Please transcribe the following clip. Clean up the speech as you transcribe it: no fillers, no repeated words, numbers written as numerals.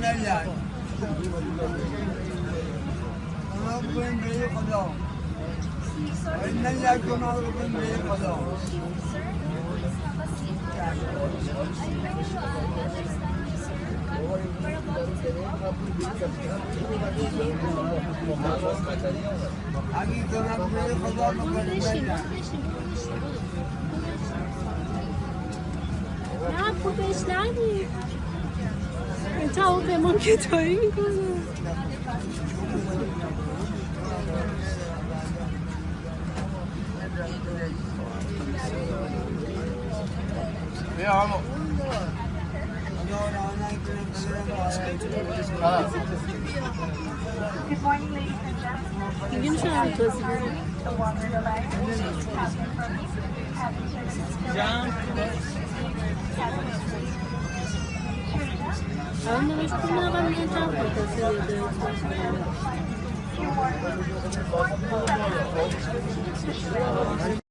نمیاد اونا بگوین به خدا نمیاد که اونا رو بگوین به خدا اگه کنم به خدا بکنم نه خوبش ندید تا او به ما کتایی میکنه بیا همون Good morning, ladies and gentlemen. دیگه میشه هم توضیح بدید The water delay is happening from Happy الان نوش کنم اول میگن چند خود تصویر